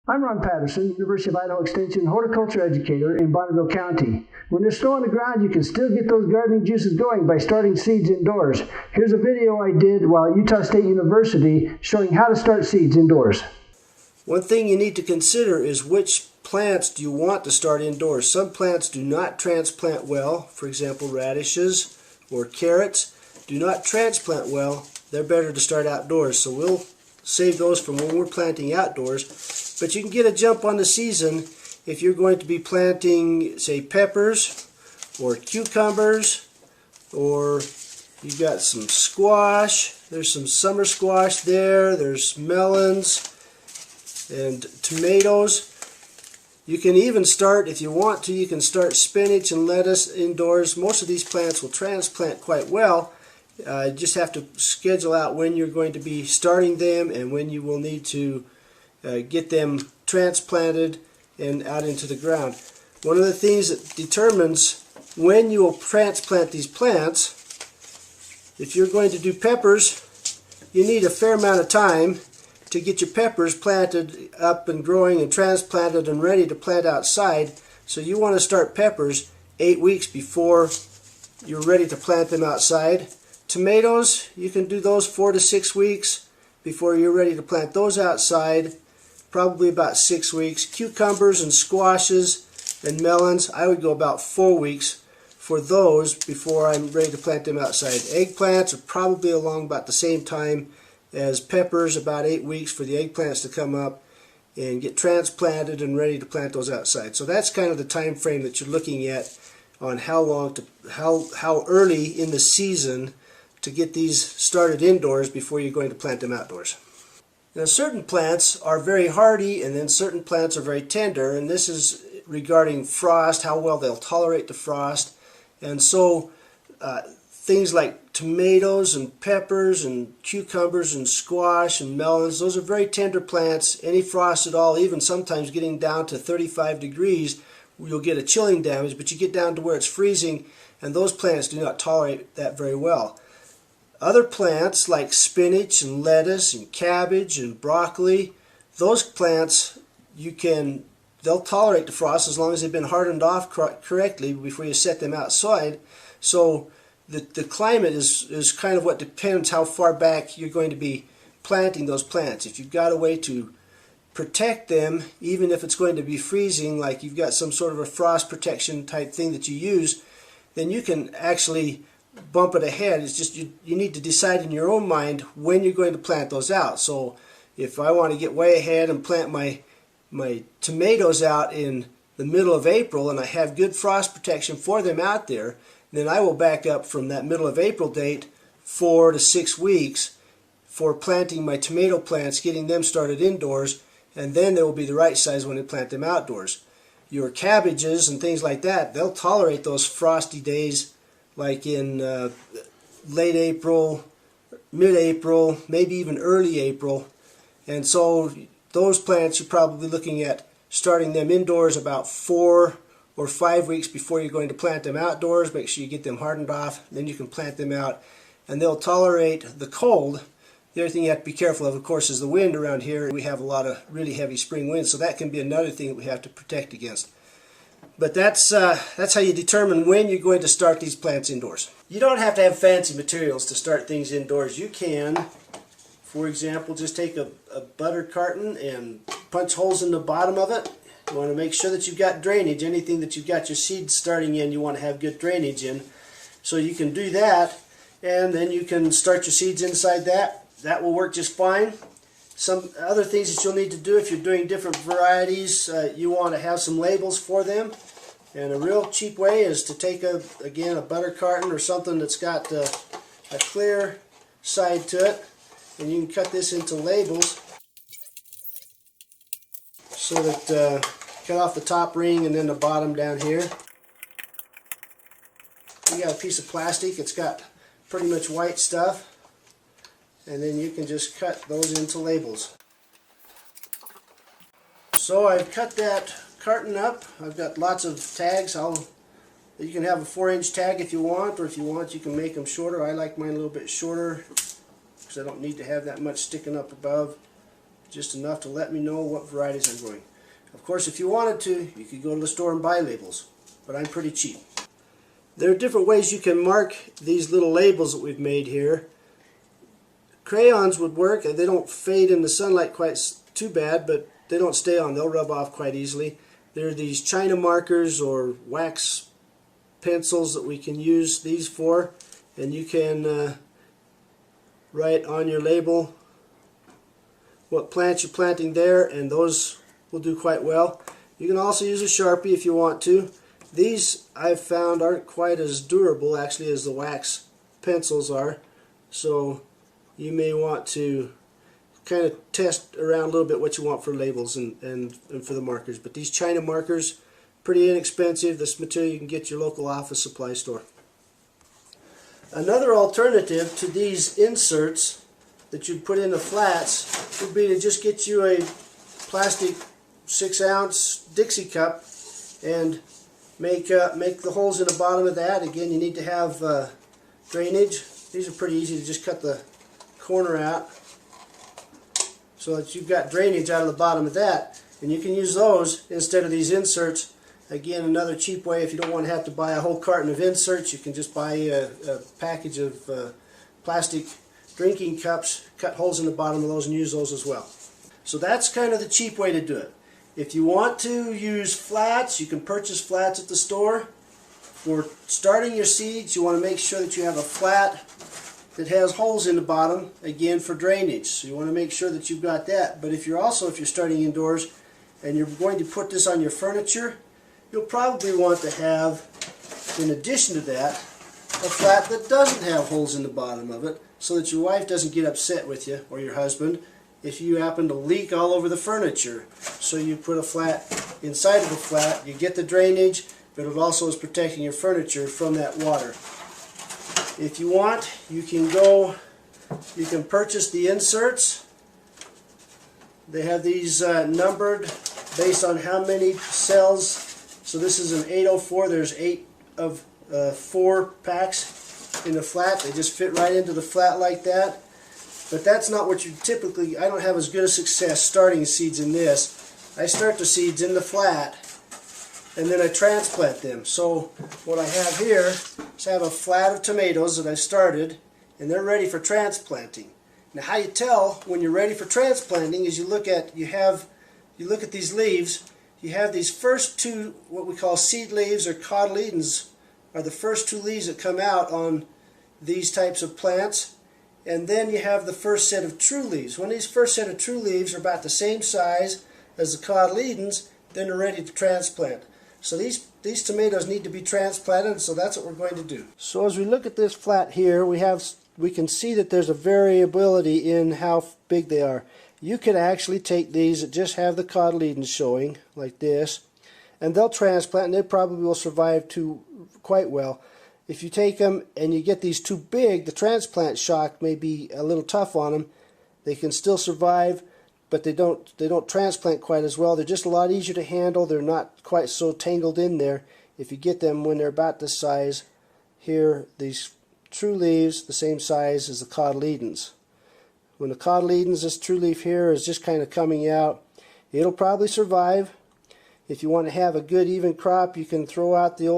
I'm Ron Patterson, University of Idaho Extension horticulture educator in Bonneville County. When there's snow on the ground, you can still get those gardening juices going by starting seeds indoors. Here's a video I did while at Utah State University showing how to start seeds indoors. One thing you need to consider is which plants do you want to start indoors. Some plants do not transplant well. For example, radishes or carrots do not transplant well. They're better to start outdoors. So we'll save those from when we're planting outdoors. But you can get a jump on the season if you're going to be planting, say, peppers or cucumbers, or you've got some squash. There's some summer squash there. There's melons and tomatoes. You can even start, if you want to, you can start spinach and lettuce indoors. Most of these plants will transplant quite well. You just have to schedule out when you're going to be starting them and when you will need to get them transplanted and out into the ground. One of the things that determines when you will transplant these plants, if you're going to do peppers, you need a fair amount of time to get your peppers planted up and growing and transplanted and ready to plant outside. So you want to start peppers 8 weeks before you're ready to plant them outside. Tomatoes, you can do those 4 to 6 weeks before you're ready to plant those outside, probably about 6 weeks. Cucumbers and squashes and melons, I would go about 4 weeks for those before I'm ready to plant them outside. Eggplants are probably along about the same time as peppers, about 8 weeks for the eggplants to come up and get transplanted and ready to plant those outside. So that's kind of the time frame that you're looking at on how early in the season to get these started indoors before you're going to plant them outdoors. Now, certain plants are very hardy and then certain plants are very tender, and this is regarding frost, how well they'll tolerate the frost. And so things like tomatoes and peppers and cucumbers and squash and melons, those are very tender plants. Any frost at all, even sometimes getting down to 35 degrees, you'll get a chilling damage, but you get down to where it's freezing, and those plants do not tolerate that very well. Other plants like spinach and lettuce and cabbage and broccoli, those plants they'll tolerate the frost as long as they've been hardened off correctly before you set them outside. So the climate is kind of what depends how far back you're going to be planting those plants. If you've got a way to protect them, even if it's going to be freezing, like you've got some sort of a frost protection type thing that you use, then you can actually bump it ahead. It's just you need to decide in your own mind when you're going to plant those out. So if I want to get way ahead and plant my tomatoes out in the middle of April and I have good frost protection for them out there, then I will back up from that middle of April date 4 to 6 weeks for planting my tomato plants, getting them started indoors, and then they will be the right size when I plant them outdoors. Your cabbages and things like that, they'll tolerate those frosty days like in late April, mid-April, maybe even early April. And so those plants you're probably looking at starting them indoors about 4 or 5 weeks before you're going to plant them outdoors. Make sure you get them hardened off, then you can plant them out, and they'll tolerate the cold. The other thing you have to be careful of course, is the wind around here. We have a lot of really heavy spring winds, so that can be another thing that we have to protect against. But that's how you determine when you're going to start these plants indoors. You don't have to have fancy materials to start things indoors. You can, for example, just take a butter carton and punch holes in the bottom of it. You want to make sure that you've got drainage. Anything that you've got your seeds starting in, you want to have good drainage in. So you can do that, and then you can start your seeds inside that. That will work just fine. Some other things that you'll need to do if you're doing different varieties, you want to have some labels for them. And a real cheap way is to take, again, a butter carton or something that's got a clear side to it, and you can cut this into labels so that cut off the top ring and then the bottom down here. You got a piece of plastic, it's got pretty much white stuff, and then you can just cut those into labels. So I've cut that carton up. I've got lots of tags. You can have a 4-inch tag if you want, or if you want you can make them shorter. I like mine a little bit shorter because I don't need to have that much sticking up above. just enough to let me know what varieties I'm growing. Of course, if you wanted to, you could go to the store and buy labels, but I'm pretty cheap. There are different ways you can mark these little labels that we've made here. Crayons would work. They don't fade in the sunlight quite too bad, but they don't stay on. They'll rub off quite easily. There are these China markers or wax pencils that we can use these for, and you can write on your label what plants you're planting there, and those will do quite well. You can also use a Sharpie if you want to. These I've found aren't quite as durable actually as the wax pencils are, so you may want to kind of test around a little bit what you want for labels and for the markers. But these China markers, pretty inexpensive. This material you can get at your local office supply store. Another alternative to these inserts that you'd put in the flats would be to just get you a plastic 6-ounce Dixie cup and make the holes in the bottom of that. Again, you need to have drainage. These are pretty easy to just cut the corner out so that you've got drainage out of the bottom of that, and you can use those instead of these inserts. Again, another cheap way. If you don't want to have to buy a whole carton of inserts, you can just buy a package of plastic drinking cups, cut holes in the bottom of those and use those as well. So that's kind of the cheap way to do it. If you want to use flats, you can purchase flats at the store. For starting your seeds, you want to make sure that you have a flat that has holes in the bottom, again for drainage. So you want to make sure that you've got that. But if you're starting indoors and you're going to put this on your furniture, you'll probably want to have, in addition to that, a flat that doesn't have holes in the bottom of it, so that your wife doesn't get upset with you, or your husband, if you happen to leak all over the furniture. So you put a flat inside of a flat, you get the drainage, but it also is protecting your furniture from that water. If you want, you can purchase the inserts. They have these numbered based on how many cells. So this is an 804. There's 8 of 4 packs in the flat. They just fit right into the flat like that. But that's not what you typically, I don't have as good a success starting seeds in this. I start the seeds in the flat and then I transplant them. So what I have here is I have a flat of tomatoes that I started, and they're ready for transplanting. Now how you tell when you're ready for transplanting is you look at these leaves. You have these first 2, what we call seed leaves or cotyledons, are the first 2 leaves that come out on these types of plants. And then you have the first set of true leaves. When these first set of true leaves are about the same size as the cotyledons, then they're ready to transplant. So these tomatoes need to be transplanted, so that's what we're going to do. So as we look at this flat here, we can see that there's a variability in how big they are. You could actually take these that just have the cotyledons showing, like this, and they'll transplant, and they probably will survive quite well. If you take them and you get these too big, the transplant shock may be a little tough on them. They can still survive, but they don't transplant quite as well. They're just a lot easier to handle. They're not quite so tangled in there. If you get them when they're about this size, here, these true leaves, the same size as the cotyledons. When the cotyledons, this true leaf here is just kind of coming out, it'll probably survive. If you want to have a good even crop, you can throw out the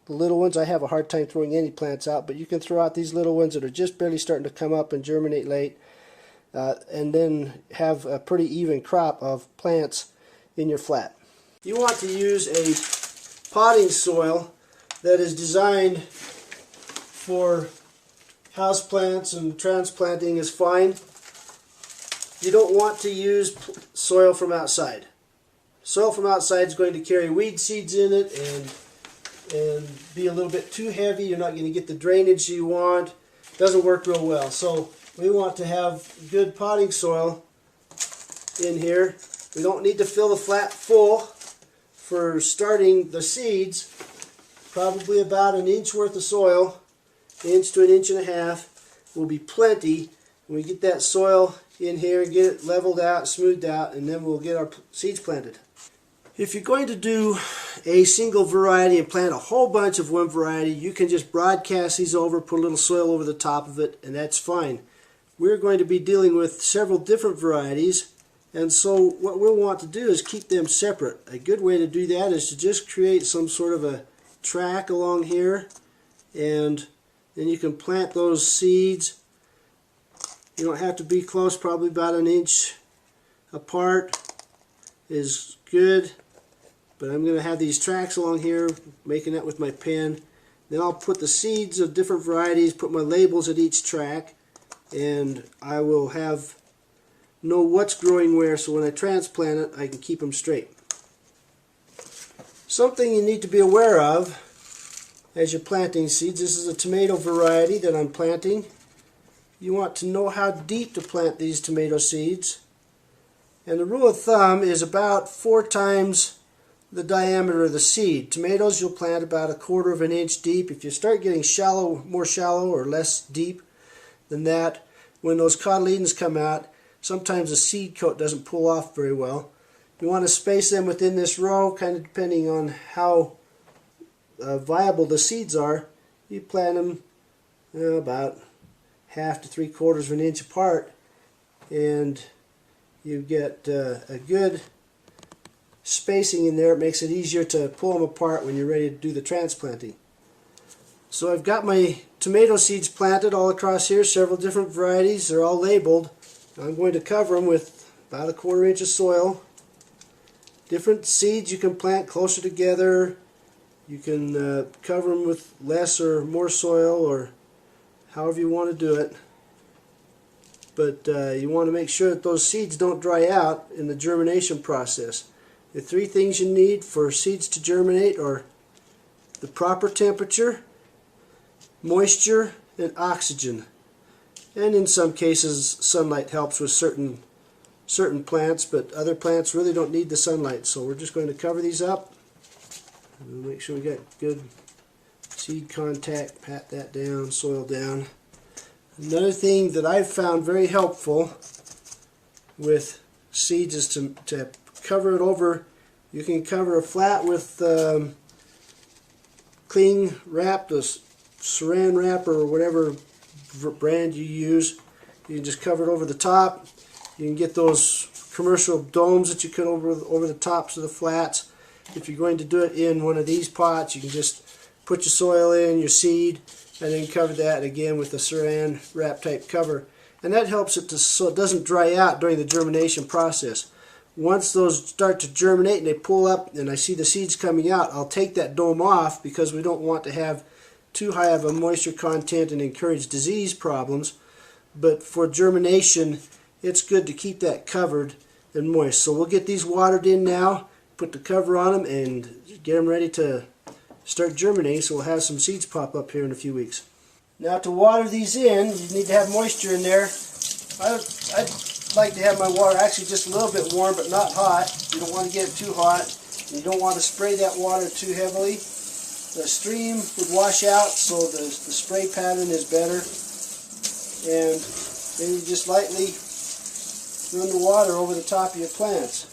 little ones. I have a hard time throwing any plants out, but you can throw out these little ones that are just barely starting to come up and germinate late, and then have a pretty even crop of plants in your flat. You want to use a potting soil that is designed for houseplants, and transplanting is fine. You don't want to use soil from outside. Soil from outside is going to carry weed seeds in it and be a little bit too heavy. You're not going to get the drainage you want. It doesn't work real well. So we want to have good potting soil in here. We don't need to fill the flat full for starting the seeds. Probably about an inch worth of soil, inch to an inch and a half, will be plenty. When we get that soil in here and get it leveled out, smoothed out, and then we'll get our seeds planted. If you're going to do a single variety and plant a whole bunch of one variety, you can just broadcast these over, put a little soil over the top of it, and that's fine. We're going to be dealing with several different varieties, And so what we'll want to do is keep them separate. A good way to do that is to just create some sort of a track along here, and then you can plant those seeds. You don't have to be close, probably about an inch apart is good. But I'm going to have these tracks along here, making that with my pen. Then I'll put the seeds of different varieties, put my labels at each track, and I will know what's growing where, so when I transplant it, I can keep them straight. Something you need to be aware of as you're planting seeds, this is a tomato variety that I'm planting. You want to know how deep to plant these tomato seeds. And the rule of thumb is about 4 times the diameter of the seed. Tomatoes you'll plant about 1/4 of an inch deep. If you start getting more shallow or less deep than that, when those cotyledons come out, sometimes the seed coat doesn't pull off very well. You want to space them within this row, kind of depending on how viable the seeds are. You plant them about 1/2 to 3/4 of an inch apart, and you get a good spacing in there. It makes it easier to pull them apart when you're ready to do the transplanting. So I've got my tomato seeds planted all across here, several different varieties. They're all labeled. I'm going to cover them with about 1/4 inch of soil. Different seeds you can plant closer together. You can cover them with less or more soil, or however you want to do it. But you want to make sure that those seeds don't dry out in the germination process. The 3 things you need for seeds to germinate are the proper temperature, moisture, and oxygen. And in some cases, sunlight helps with certain plants, but other plants really don't need the sunlight. So we're just going to cover these up. And make sure we got good seed contact, pat that down, soil down. Another thing that I've found very helpful with seeds is to cover it over. You can cover a flat with cling wrap, the saran wrap, or whatever brand you use. You can just cover it over the top. You can get those commercial domes that you put over the tops of the flats. If you're going to do it in one of these pots, you can just put your soil in, your seed, and then cover that again with a saran wrap type cover. And that helps it so it doesn't dry out during the germination process. Once those start to germinate and they pull up and I see the seeds coming out, I'll take that dome off, because we don't want to have too high of a moisture content and encourage disease problems. But for germination, it's good to keep that covered and moist. So we'll get these watered in now, put the cover on them, and get them ready to start germinating, so we'll have some seeds pop up here in a few weeks. Now to water these in, you need to have moisture in there. I'd like to have my water actually just a little bit warm, but not hot. You don't want to get it too hot. You don't want to spray that water too heavily. The stream would wash out, so the spray pattern is better. And then you just lightly run the water over the top of your plants.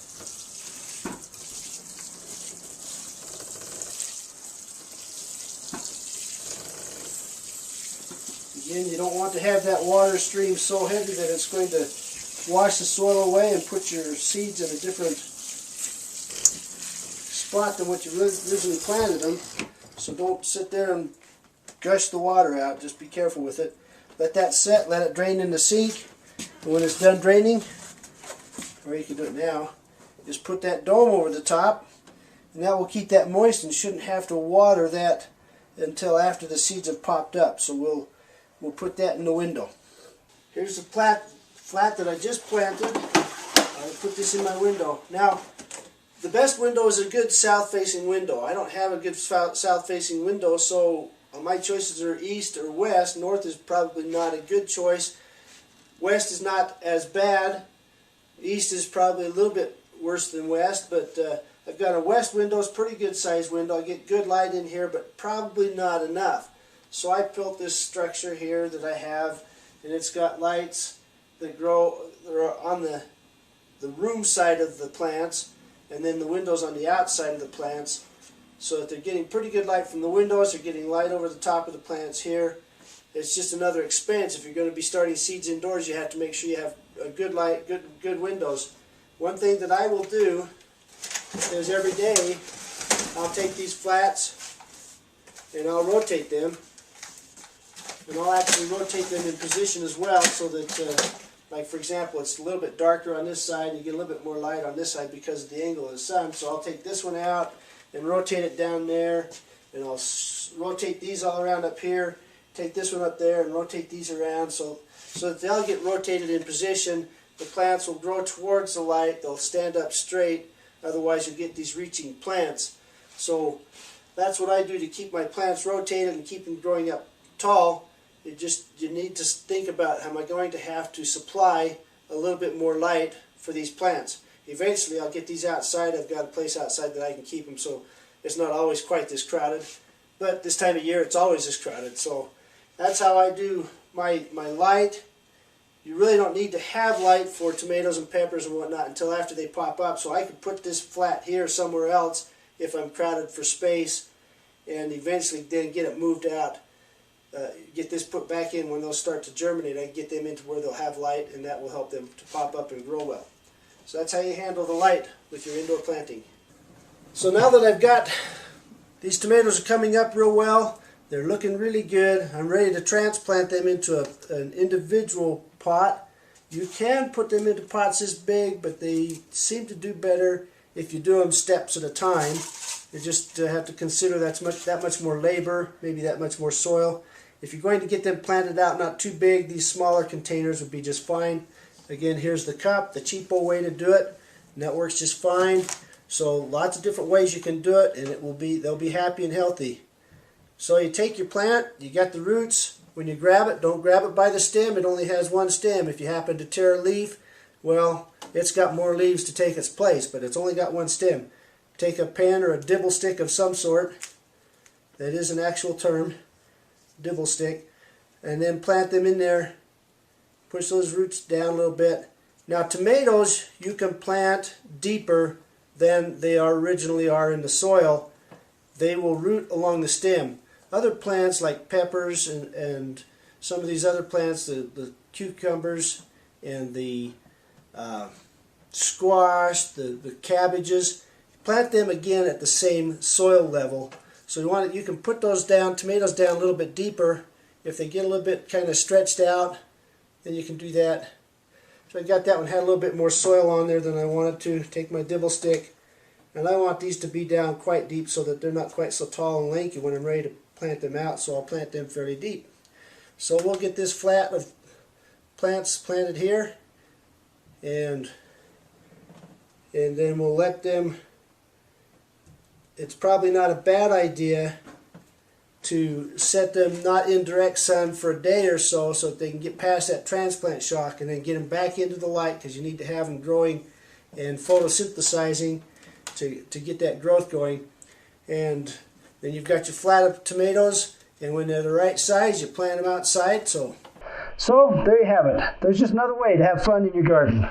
Again, you don't want to have that water stream so heavy that it's going to wash the soil away and put your seeds in a different spot than what you originally planted them. So don't sit there and gush the water out. Just be careful with it. Let that set, let it drain in the sink. And when it's done draining, or you can do it now, just put that dome over the top, and that will keep that moist and shouldn't have to water that until after the seeds have popped up. So we'll put that in the window. Here's the flat that I just planted. I'll put this in my window. Now, the best window is a good south-facing window. I don't have a good south-facing window, so my choices are east or west. North is probably not a good choice. West is not as bad. East is probably a little bit worse than west, but I've got a west window. It's a pretty good sized window. I get good light in here, but probably not enough. So I built this structure here that I have, and it's got lights that grow on the room side of the plants, and then the windows on the outside of the plants, so that they're getting pretty good light from the windows. They're getting light over the top of the plants here. It's just another expense. If you're going to be starting seeds indoors, you have to make sure you have a good light, good windows. One thing that I will do is every day I'll take these flats and I'll rotate them. And I'll actually rotate them in position as well so that, like for example, it's a little bit darker on this side and you get a little bit more light on this side because of the angle of the sun. So I'll take this one out and rotate it down there, and I'll rotate these all around up here, take this one up there and rotate these around so that they'll get rotated in position. The plants will grow towards the light, they'll stand up straight, otherwise you'll get these reaching plants. So that's what I do to keep my plants rotated and keep them growing up tall. You need to think about, am I going to have to supply a little bit more light for these plants? Eventually I'll get these outside. I've got a place outside that I can keep them so it's not always quite this crowded. But this time of year it's always this crowded. So that's how I do my light. You really don't need to have light for tomatoes and peppers and whatnot until after they pop up. So I could put this flat here somewhere else if I'm crowded for space, and eventually then get it moved out. Get this put back in when they'll start to germinate. I can get them into where they'll have light, and that will help them to pop up and grow well. So that's how you handle the light with your indoor planting. So now that I've got these tomatoes are coming up real well, they're looking really good, I'm ready to transplant them into an individual pot. You can put them into pots this big, but they seem to do better if you do them steps at a time. You just have to consider that much more labor, maybe that much more soil. If you're going to get them planted out not too big, these smaller containers would be just fine. Again, here's the cup, the cheapo way to do it, and that works just fine. So lots of different ways you can do it, and they'll be happy and healthy. So you take your plant, you got the roots. When you grab it, don't grab it by the stem. It only has one stem. If you happen to tear a leaf, well, it's got more leaves to take its place, but it's only got one stem. Take a pen or a dibble stick of some sort. That is an actual term, dibble stick, and then plant them in there. Push those roots down a little bit. Now tomatoes you can plant deeper than they originally are in the soil. They will root along the stem. Other plants like peppers and some of these other plants, the cucumbers and the squash, the cabbages, plant them again at the same soil level. So you can put those down, tomatoes down a little bit deeper. If they get a little bit kind of stretched out, then you can do that. So I got that one, had a little bit more soil on there than I wanted to. Take my dibble stick, and I want these to be down quite deep so that they're not quite so tall and lanky when I'm ready to plant them out, so I'll plant them fairly deep. So we'll get this flat of plants planted here, and then we'll let them. It's probably not a bad idea to set them not in direct sun for a day or so that they can get past that transplant shock, and then get them back into the light, because you need to have them growing and photosynthesizing to get that growth going. And then you've got your flat of tomatoes, and when they're the right size, you plant them outside. So there you have it. There's just another way to have fun in your garden.